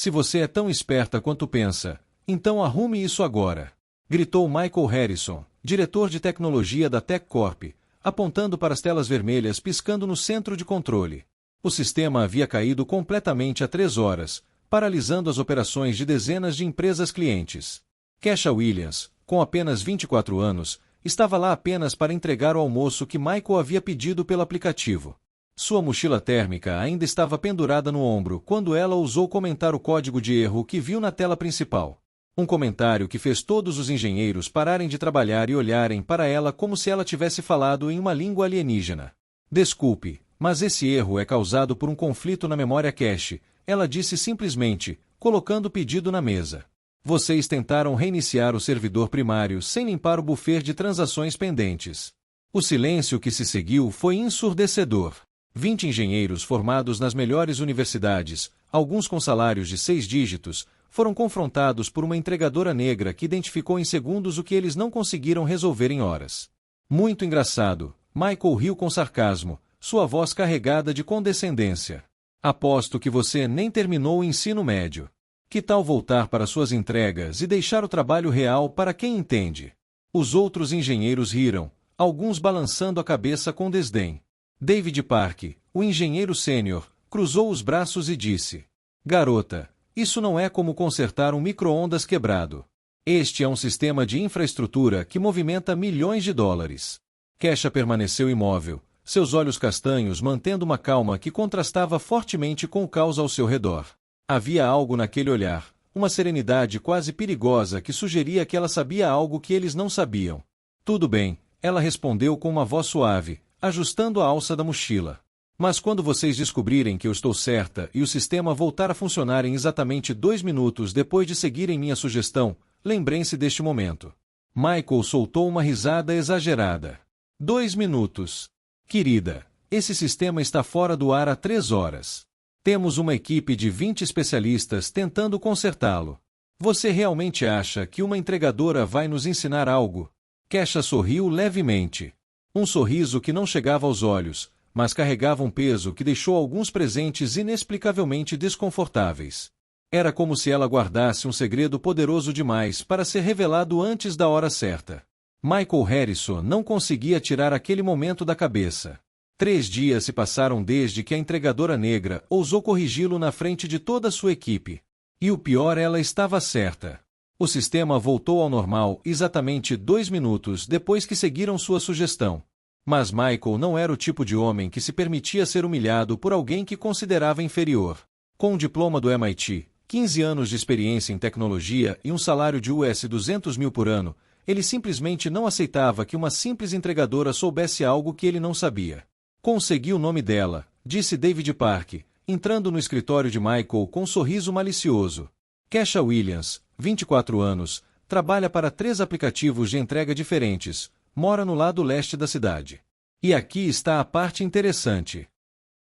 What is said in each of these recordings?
Se você é tão esperta quanto pensa, então arrume isso agora! Gritou Michael Harrison, diretor de tecnologia da TechCorp, apontando para as telas vermelhas piscando no centro de controle. O sistema havia caído completamente há 3 horas, paralisando as operações de dezenas de empresas clientes. Kesha Williams, com apenas 24 anos, estava lá apenas para entregar o almoço que Michael havia pedido pelo aplicativo. Sua mochila térmica ainda estava pendurada no ombro quando ela ousou comentar o código de erro que viu na tela principal. Um comentário que fez todos os engenheiros pararem de trabalhar e olharem para ela como se ela tivesse falado em uma língua alienígena. Desculpe, mas esse erro é causado por um conflito na memória cache, ela disse simplesmente, colocando o pedido na mesa. Vocês tentaram reiniciar o servidor primário sem limpar o buffer de transações pendentes. O silêncio que se seguiu foi ensurdecedor. 20 engenheiros formados nas melhores universidades, alguns com salários de 6 dígitos, foram confrontados por uma entregadora negra que identificou em segundos o que eles não conseguiram resolver em horas. Muito engraçado, Michael riu com sarcasmo, sua voz carregada de condescendência. Aposto que você nem terminou o ensino médio. Que tal voltar para suas entregas e deixar o trabalho real para quem entende? Os outros engenheiros riram, alguns balançando a cabeça com desdém. David Park, o engenheiro sênior, cruzou os braços e disse: Garota, isso não é como consertar um micro-ondas quebrado. Este é um sistema de infraestrutura que movimenta milhões de dólares. Kesha permaneceu imóvel, seus olhos castanhos mantendo uma calma que contrastava fortemente com o caos ao seu redor. Havia algo naquele olhar, uma serenidade quase perigosa que sugeria que ela sabia algo que eles não sabiam. Tudo bem, ela respondeu com uma voz suave, ajustando a alça da mochila. Mas quando vocês descobrirem que eu estou certa e o sistema voltar a funcionar em exatamente 2 minutos depois de seguirem minha sugestão, lembrem-se deste momento. Michael soltou uma risada exagerada. 2 minutos. Querida, esse sistema está fora do ar há 3 horas. Temos uma equipe de 20 especialistas tentando consertá-lo. Você realmente acha que uma entregadora vai nos ensinar algo? Kesha sorriu levemente. Um sorriso que não chegava aos olhos, mas carregava um peso que deixou alguns presentes inexplicavelmente desconfortáveis. Era como se ela guardasse um segredo poderoso demais para ser revelado antes da hora certa. Michael Harrison não conseguia tirar aquele momento da cabeça. 3 dias se passaram desde que a entregadora negra ousou corrigi-lo na frente de toda a sua equipe. E o pior, ela estava certa. O sistema voltou ao normal exatamente 2 minutos depois que seguiram sua sugestão. Mas Michael não era o tipo de homem que se permitia ser humilhado por alguém que considerava inferior. Com um diploma do MIT, 15 anos de experiência em tecnologia e um salário de US 200 mil por ano, ele simplesmente não aceitava que uma simples entregadora soubesse algo que ele não sabia. Consegui o nome dela, disse David Park, entrando no escritório de Michael com um sorriso malicioso. Kesha Williams, 24 anos, trabalha para 3 aplicativos de entrega diferentes, mora no lado leste da cidade. E aqui está a parte interessante.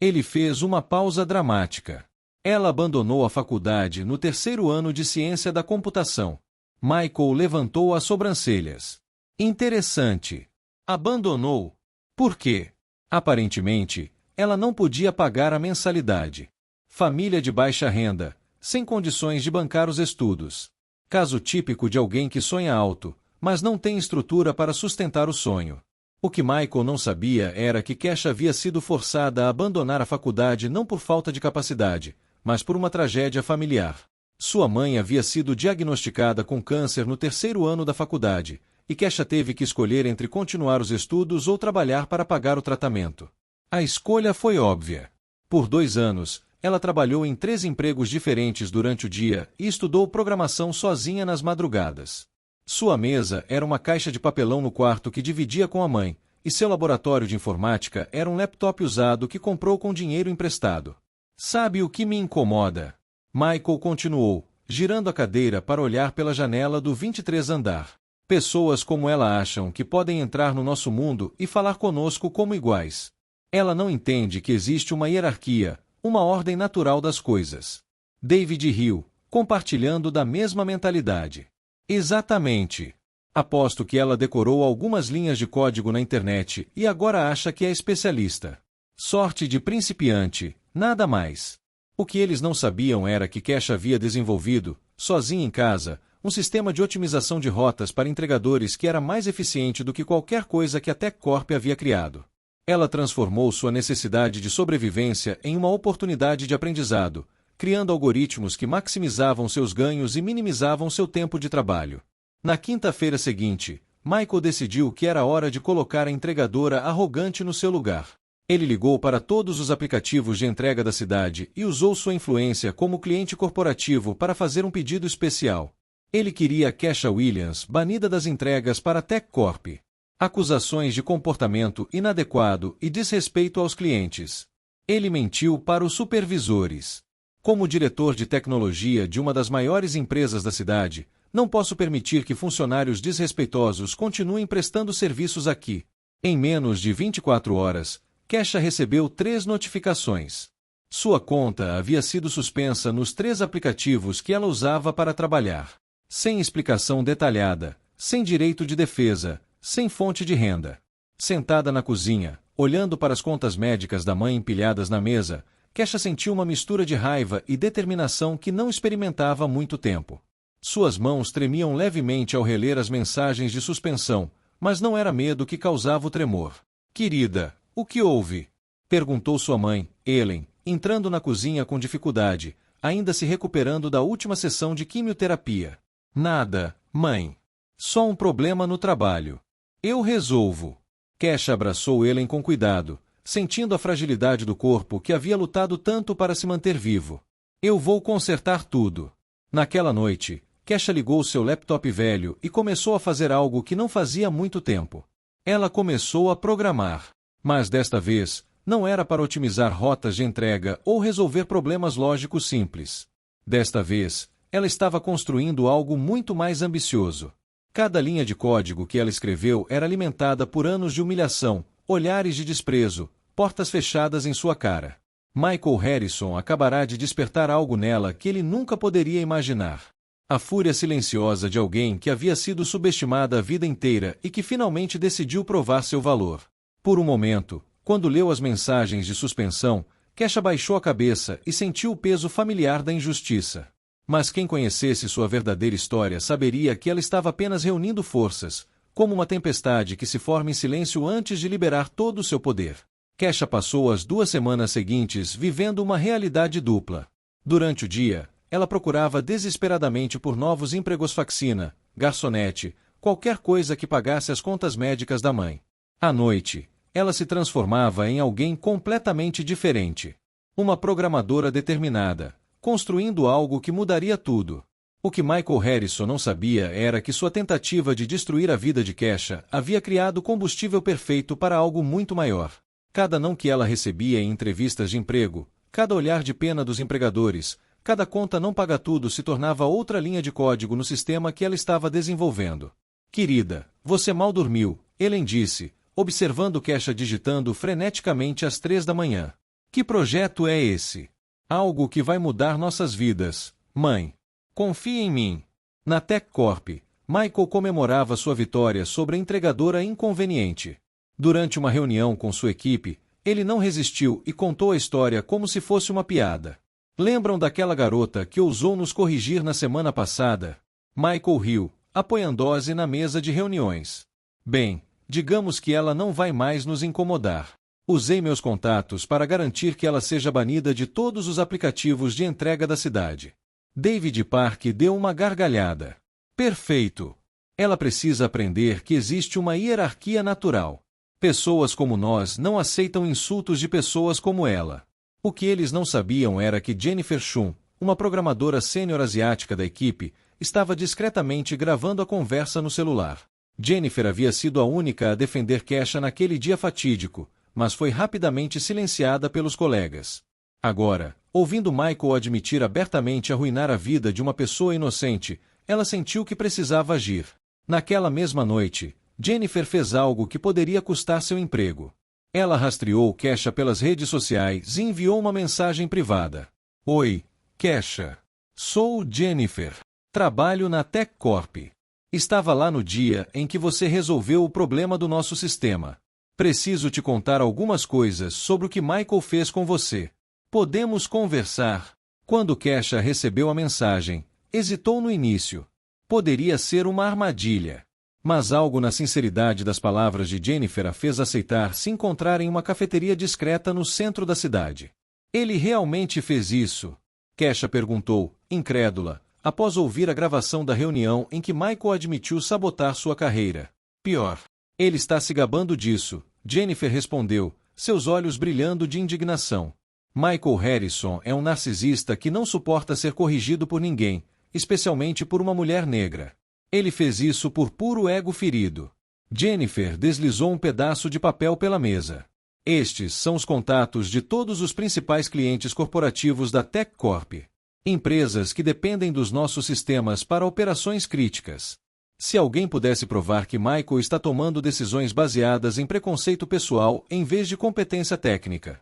Ele fez uma pausa dramática. Ela abandonou a faculdade no 3º ano de ciência da computação. Michael levantou as sobrancelhas. Interessante. Abandonou. Por quê? Aparentemente, ela não podia pagar a mensalidade. Família de baixa renda, sem condições de bancar os estudos. Caso típico de alguém que sonha alto, mas não tem estrutura para sustentar o sonho. O que Michael não sabia era que Kesha havia sido forçada a abandonar a faculdade não por falta de capacidade, mas por uma tragédia familiar. Sua mãe havia sido diagnosticada com câncer no 3º ano da faculdade, e Kesha teve que escolher entre continuar os estudos ou trabalhar para pagar o tratamento. A escolha foi óbvia. Por 2 anos, ela trabalhou em 3 empregos diferentes durante o dia e estudou programação sozinha nas madrugadas. Sua mesa era uma caixa de papelão no quarto que dividia com a mãe, e seu laboratório de informática era um laptop usado que comprou com dinheiro emprestado. Sabe o que me incomoda? Michael continuou, girando a cadeira para olhar pela janela do 23º andar. Pessoas como ela acham que podem entrar no nosso mundo e falar conosco como iguais. Ela não entende que existe uma hierarquia, uma ordem natural das coisas. David riu, compartilhando da mesma mentalidade. Exatamente. Aposto que ela decorou algumas linhas de código na internet e agora acha que é especialista. Sorte de principiante, nada mais. O que eles não sabiam era que Kesha havia desenvolvido, sozinha em casa, um sistema de otimização de rotas para entregadores que era mais eficiente do que qualquer coisa que a TechCorp havia criado. Ela transformou sua necessidade de sobrevivência em uma oportunidade de aprendizado, criando algoritmos que maximizavam seus ganhos e minimizavam seu tempo de trabalho. Na quinta-feira seguinte, Michael decidiu que era hora de colocar a entregadora arrogante no seu lugar. Ele ligou para todos os aplicativos de entrega da cidade e usou sua influência como cliente corporativo para fazer um pedido especial. Ele queria Kesha Williams banida das entregas para a TechCorp. Acusações de comportamento inadequado e desrespeito aos clientes. Ele mentiu para os supervisores. Como diretor de tecnologia de uma das maiores empresas da cidade, não posso permitir que funcionários desrespeitosos continuem prestando serviços aqui. Em menos de 24 horas, Kesha recebeu 3 notificações. Sua conta havia sido suspensa nos 3 aplicativos que ela usava para trabalhar. Sem explicação detalhada, sem direito de defesa, sem fonte de renda. Sentada na cozinha, olhando para as contas médicas da mãe empilhadas na mesa, Kesha sentiu uma mistura de raiva e determinação que não experimentava há muito tempo. Suas mãos tremiam levemente ao reler as mensagens de suspensão, mas não era medo que causava o tremor. Querida, o que houve? Perguntou sua mãe, Ellen, entrando na cozinha com dificuldade, ainda se recuperando da última sessão de quimioterapia. Nada, mãe. Só um problema no trabalho. Eu resolvo. Kesha abraçou Ellen com cuidado, sentindo a fragilidade do corpo que havia lutado tanto para se manter vivo. Eu vou consertar tudo. Naquela noite, Kesha ligou seu laptop velho e começou a fazer algo que não fazia há muito tempo. Ela começou a programar. Mas desta vez, não era para otimizar rotas de entrega ou resolver problemas lógicos simples. Desta vez, ela estava construindo algo muito mais ambicioso. Cada linha de código que ela escreveu era alimentada por anos de humilhação, olhares de desprezo, portas fechadas em sua cara. Michael Harrison acabará de despertar algo nela que ele nunca poderia imaginar. A fúria silenciosa de alguém que havia sido subestimada a vida inteira e que finalmente decidiu provar seu valor. Por um momento, quando leu as mensagens de suspensão, Kesha baixou a cabeça e sentiu o peso familiar da injustiça. Mas quem conhecesse sua verdadeira história saberia que ela estava apenas reunindo forças, como uma tempestade que se forma em silêncio antes de liberar todo o seu poder. Kesha passou as 2 semanas seguintes vivendo uma realidade dupla. Durante o dia, ela procurava desesperadamente por novos empregos faxina, garçonete, qualquer coisa que pagasse as contas médicas da mãe. À noite, ela se transformava em alguém completamente diferente. Uma programadora determinada, construindo algo que mudaria tudo. O que Michael Harrison não sabia era que sua tentativa de destruir a vida de Kesha havia criado combustível perfeito para algo muito maior. Cada não que ela recebia em entrevistas de emprego, cada olhar de pena dos empregadores, cada conta não paga tudo se tornava outra linha de código no sistema que ela estava desenvolvendo. Querida, você mal dormiu, Ellen disse, observando Kesha digitando freneticamente às 3 da manhã. Que projeto é esse? Algo que vai mudar nossas vidas, mãe. Confie em mim. Na TechCorp, Michael comemorava sua vitória sobre a entregadora inconveniente. Durante uma reunião com sua equipe, ele não resistiu e contou a história como se fosse uma piada. Lembram daquela garota que ousou nos corrigir na semana passada? Michael riu, apoiando-se na mesa de reuniões. Bem, digamos que ela não vai mais nos incomodar. Usei meus contatos para garantir que ela seja banida de todos os aplicativos de entrega da cidade. David Park deu uma gargalhada. Perfeito! Ela precisa aprender que existe uma hierarquia natural. Pessoas como nós não aceitam insultos de pessoas como ela. O que eles não sabiam era que Jennifer Shum, uma programadora sênior asiática da equipe, estava discretamente gravando a conversa no celular. Jennifer havia sido a única a defender Kesha naquele dia fatídico, mas foi rapidamente silenciada pelos colegas. Agora, ouvindo Michael admitir abertamente arruinar a vida de uma pessoa inocente, ela sentiu que precisava agir. Naquela mesma noite, Jennifer fez algo que poderia custar seu emprego. Ela rastreou Kesha pelas redes sociais e enviou uma mensagem privada. Oi, Kesha. Sou Jennifer. Trabalho na TechCorp. Estava lá no dia em que você resolveu o problema do nosso sistema. Preciso te contar algumas coisas sobre o que Michael fez com você. Podemos conversar. Quando Kesha recebeu a mensagem, hesitou no início. Poderia ser uma armadilha. Mas algo na sinceridade das palavras de Jennifer a fez aceitar se encontrar em uma cafeteria discreta no centro da cidade. Ele realmente fez isso? Kesha perguntou, incrédula, após ouvir a gravação da reunião em que Michael admitiu sabotar sua carreira. Pior. Ele está se gabando disso, Jennifer respondeu, seus olhos brilhando de indignação. Michael Harrison é um narcisista que não suporta ser corrigido por ninguém, especialmente por uma mulher negra. Ele fez isso por puro ego ferido. Jennifer deslizou um pedaço de papel pela mesa. Estes são os contatos de todos os principais clientes corporativos da TechCorp. Empresas que dependem dos nossos sistemas para operações críticas. Se alguém pudesse provar que Michael está tomando decisões baseadas em preconceito pessoal em vez de competência técnica.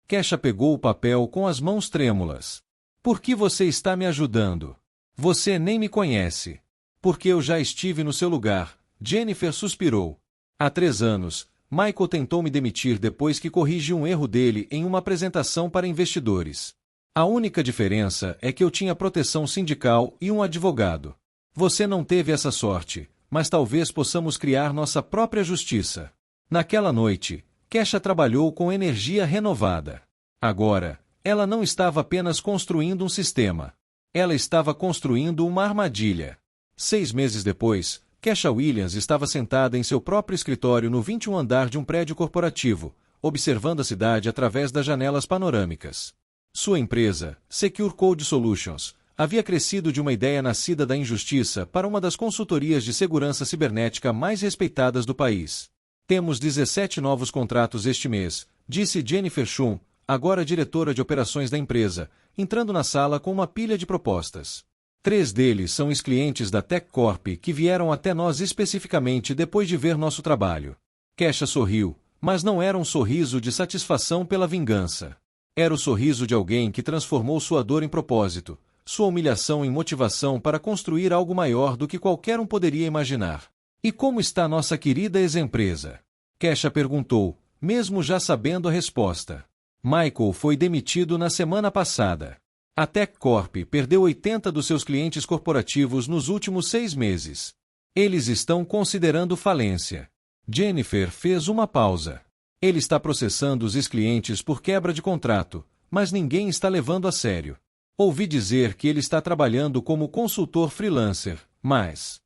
Kesha pegou o papel com as mãos trêmulas. Por que você está me ajudando? Você nem me conhece. Porque eu já estive no seu lugar, Jennifer suspirou. Há 3 anos, Michael tentou me demitir depois que corrigi um erro dele em uma apresentação para investidores. A única diferença é que eu tinha proteção sindical e um advogado. Você não teve essa sorte, mas talvez possamos criar nossa própria justiça. Naquela noite, Kesha trabalhou com energia renovada. Agora, ela não estava apenas construindo um sistema. Ela estava construindo uma armadilha. 6 meses depois, Kesha Williams estava sentada em seu próprio escritório no 21º andar de um prédio corporativo, observando a cidade através das janelas panorâmicas. Sua empresa, Secure Code Solutions, havia crescido de uma ideia nascida da injustiça para uma das consultorias de segurança cibernética mais respeitadas do país. Temos 17 novos contratos este mês, disse Jennifer Shum, agora diretora de operações da empresa, entrando na sala com uma pilha de propostas. 3 deles são ex-clientes da TechCorp que vieram até nós especificamente depois de ver nosso trabalho. Kesha sorriu, mas não era um sorriso de satisfação pela vingança. Era o sorriso de alguém que transformou sua dor em propósito, sua humilhação em motivação para construir algo maior do que qualquer um poderia imaginar. E como está nossa querida ex-empresa? Kesha perguntou, mesmo já sabendo a resposta. Michael foi demitido na semana passada. A TechCorp perdeu 80 dos seus clientes corporativos nos últimos 6 meses. Eles estão considerando falência. Jennifer fez uma pausa. Ele está processando os ex-clientes por quebra de contrato, mas ninguém está levando a sério. Ouvi dizer que ele está trabalhando como consultor freelancer, mas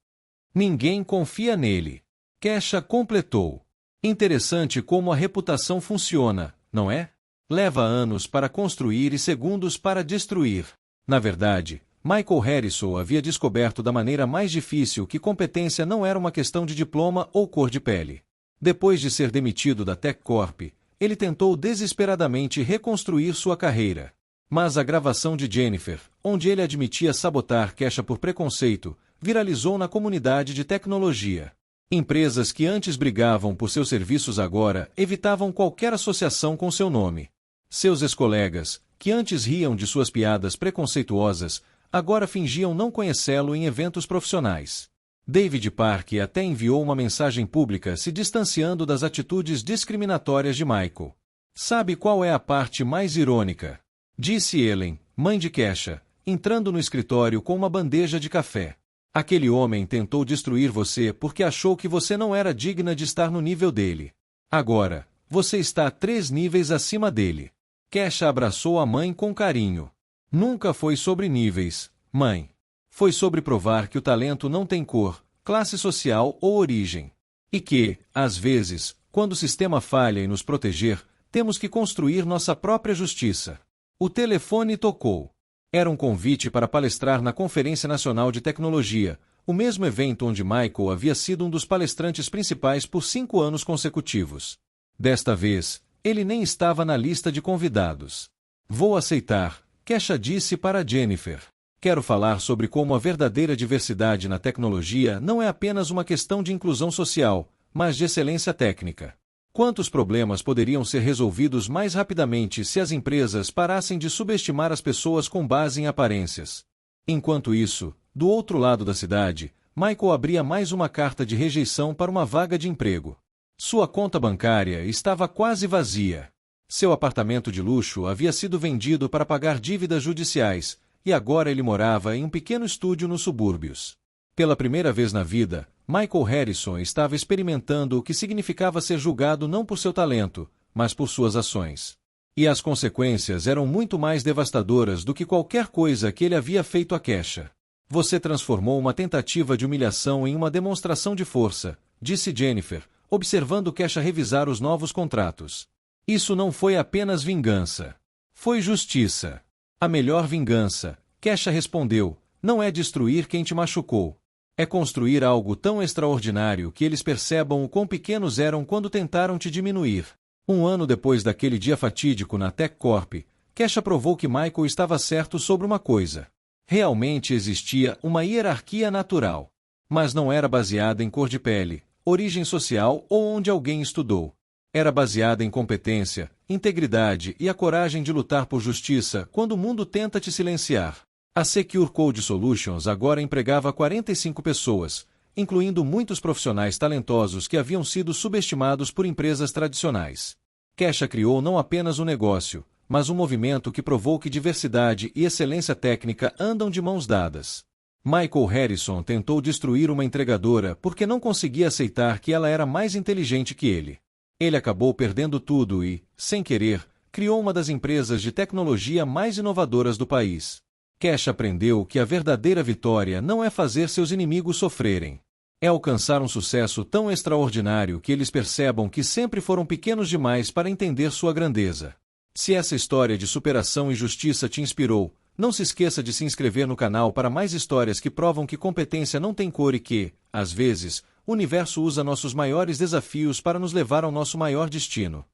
ninguém confia nele. Kesha completou. Interessante como a reputação funciona, não é? Leva anos para construir e segundos para destruir. Na verdade, Michael Harrison havia descoberto da maneira mais difícil que competência não era uma questão de diploma ou cor de pele. Depois de ser demitido da TechCorp, ele tentou desesperadamente reconstruir sua carreira. Mas a gravação de Jennifer, onde ele admitia sabotar Kesha por preconceito, viralizou na comunidade de tecnologia. Empresas que antes brigavam por seus serviços agora evitavam qualquer associação com seu nome. Seus ex-colegas, que antes riam de suas piadas preconceituosas, agora fingiam não conhecê-lo em eventos profissionais. David Park até enviou uma mensagem pública se distanciando das atitudes discriminatórias de Michael. Sabe qual é a parte mais irônica? Disse Ellen, mãe de Kesha, entrando no escritório com uma bandeja de café. Aquele homem tentou destruir você porque achou que você não era digna de estar no nível dele. Agora, você está 3 níveis acima dele. Kesha abraçou a mãe com carinho. Nunca foi sobre níveis, mãe. Foi sobre provar que o talento não tem cor, classe social ou origem. E que, às vezes, quando o sistema falha em nos proteger, temos que construir nossa própria justiça. O telefone tocou. Era um convite para palestrar na Conferência Nacional de Tecnologia, o mesmo evento onde Michael havia sido um dos palestrantes principais por 5 anos consecutivos. Desta vez, ele nem estava na lista de convidados. Vou aceitar, Kesha disse para Jennifer. Quero falar sobre como a verdadeira diversidade na tecnologia não é apenas uma questão de inclusão social, mas de excelência técnica. Quantos problemas poderiam ser resolvidos mais rapidamente se as empresas parassem de subestimar as pessoas com base em aparências? Enquanto isso, do outro lado da cidade, Michael abria mais uma carta de rejeição para uma vaga de emprego. Sua conta bancária estava quase vazia. Seu apartamento de luxo havia sido vendido para pagar dívidas judiciais, e agora ele morava em um pequeno estúdio nos subúrbios. Pela primeira vez na vida, Michael Harrison estava experimentando o que significava ser julgado não por seu talento, mas por suas ações. E as consequências eram muito mais devastadoras do que qualquer coisa que ele havia feito a Kesha. Você transformou uma tentativa de humilhação em uma demonstração de força, disse Jennifer, observando Kesha revisar os novos contratos. Isso não foi apenas vingança. Foi justiça. A melhor vingança, Kesha respondeu, não é destruir quem te machucou. É construir algo tão extraordinário que eles percebam o quão pequenos eram quando tentaram te diminuir. Um ano depois daquele dia fatídico na Tech Corp, Kesha provou que Michael estava certo sobre uma coisa. Realmente existia uma hierarquia natural. Mas não era baseada em cor de pele, origem social ou onde alguém estudou. Era baseada em competência, integridade e a coragem de lutar por justiça quando o mundo tenta te silenciar. A Secure Code Solutions agora empregava 45 pessoas, incluindo muitos profissionais talentosos que haviam sido subestimados por empresas tradicionais. Kesha criou não apenas um negócio, mas um movimento que provou que diversidade e excelência técnica andam de mãos dadas. Michael Harrison tentou destruir uma entregadora porque não conseguia aceitar que ela era mais inteligente que ele. Ele acabou perdendo tudo e, sem querer, criou uma das empresas de tecnologia mais inovadoras do país. Kesha aprendeu que a verdadeira vitória não é fazer seus inimigos sofrerem. É alcançar um sucesso tão extraordinário que eles percebam que sempre foram pequenos demais para entender sua grandeza. Se essa história de superação e justiça te inspirou, não se esqueça de se inscrever no canal para mais histórias que provam que competência não tem cor e que, às vezes, o universo usa nossos maiores desafios para nos levar ao nosso maior destino.